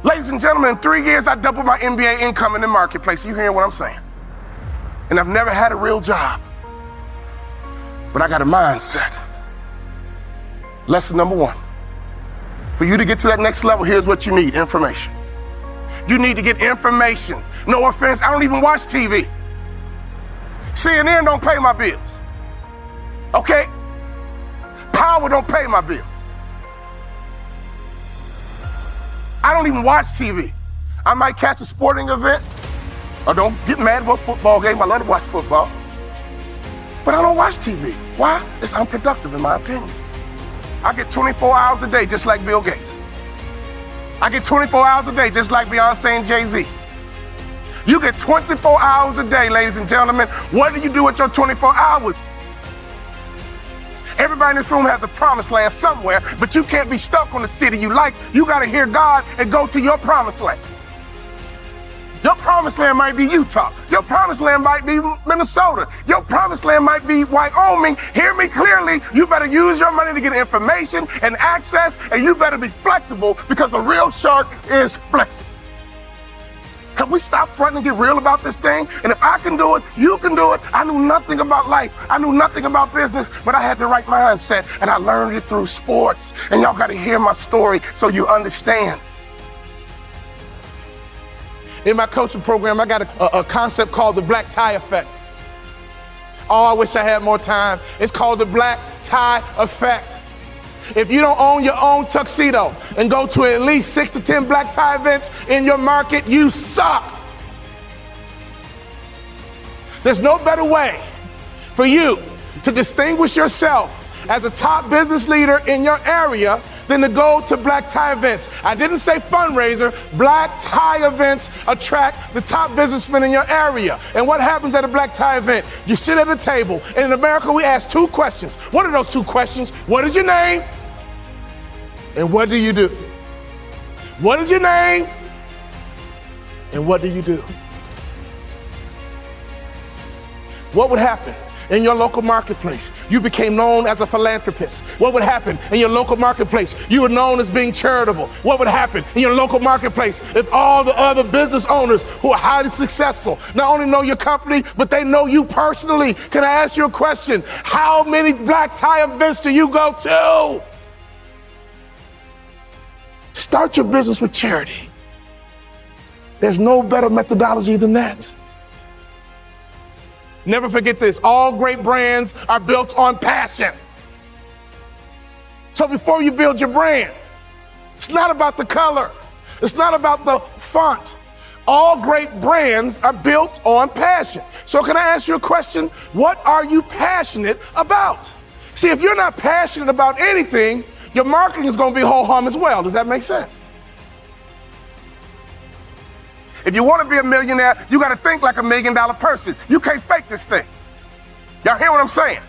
Ladies and gentlemen, in 3 years, I doubled my MBA income in the marketplace. You hearing what I'm saying? And I've never had a real job, but I got a mindset. Lesson number 1. For you to get to that next level, here's what you need: information. You need to get information. No offense, I don't even watch TV. CNN don't pay my bills. Okay? Power don't pay my bill. I don't even watch TV. I might catch a sporting event, or don't get mad about a football game. I love to watch football. But I don't watch TV. Why? It's unproductive in my opinion. I get 24 hours a day just like Bill Gates. I get 24 hours a day just like Beyonce and Jay-Z. You get 24 hours a day, ladies and gentlemen. What do you do with your 24 hours? Everybody in this room has a promised land somewhere, but you can't be stuck on the city you like. You got to hear God and go to your promised land. Your promised land might be Utah. Your promised land might be Minnesota. Your promised land might be Wyoming. Hear me clearly. You better use your money to get information and access, and you better be flexible, because a real shark is flexible. Can we stop fronting and get real about this thing? And if I can do it, you can do it. I knew nothing about life. I knew nothing about business, but I had the right mindset, and I learned it through sports. And y'all got to hear my story so you understand. In my coaching program, I got a concept called the black tie effect. Oh, I wish I had more time. It's called the black tie effect. If you don't own your own tuxedo and go to at least 6 to 10 black tie events in your market, you suck. There's no better way for you to distinguish yourself as a top business leader in your area than to go to black tie events. I didn't say fundraiser. Black tie events attract the top businessmen in your area. And what happens at a black tie event? You sit at a table, and in America we ask 2 questions. What are those 2 questions? What is your name? And what do you do? What is your name? And what do you do? What would happen in your local marketplace? You became known as a philanthropist. What would happen in your local marketplace? You were known as being charitable. What would happen in your local marketplace if all the other business owners who are highly successful not only know your company, but they know you personally? Can I ask you a question? How many black tie events do you go to? Start your business with charity. There's no better methodology than that. Never forget this. All great brands are built on passion. So before you build your brand, it's not about the color. It's not about the font. All great brands are built on passion. So can I ask you a question? What are you passionate about? See, if you're not passionate about anything, your marketing is going to be ho-hum as well. Does that make sense? If you want to be a millionaire, you got to think like $1 million person. You can't fake this thing. Y'all hear what I'm saying?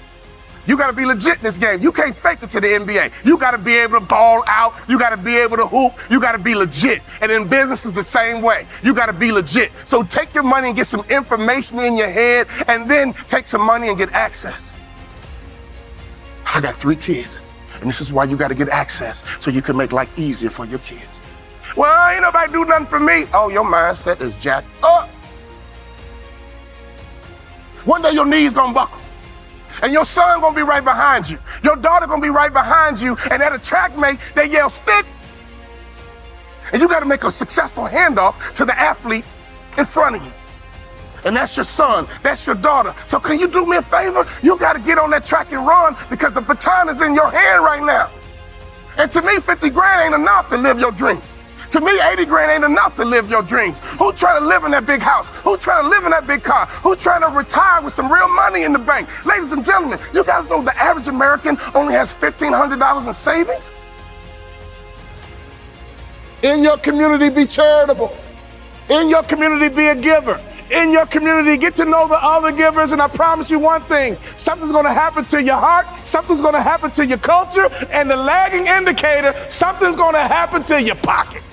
You got to be legit in this game. You can't fake it to the NBA. You got to be able to ball out. You got to be able to hoop. You got to be legit. And in business is the same way. You got to be legit. So take your money and get some information in your head, and then take some money and get access. I got 3 kids. And this is why you got to get access, so you can make life easier for your kids. Well, ain't nobody do nothing for me. Oh, your mindset is jacked up. One day your knees gonna buckle, and your son gonna be right behind you. Your daughter gonna be right behind you, and at a track meet, they yell stick. And you got to make a successful handoff to the athlete in front of you. And that's your son, that's your daughter. So can you do me a favor? You got to get on that track and run, because the baton is in your hand right now. And to me, 50 grand ain't enough to live your dreams. To me, 80 grand ain't enough to live your dreams. Who's trying to live in that big house? Who's trying to live in that big car? Who's trying to retire with some real money in the bank? Ladies and gentlemen, you guys know the average American only has $1,500 in savings? In your community, be charitable. In your community, be a giver. In your community, get to know the other givers, and I promise you one thing: something's going to happen to your heart, something's going to happen to your culture, and the lagging indicator, something's going to happen to your pocket.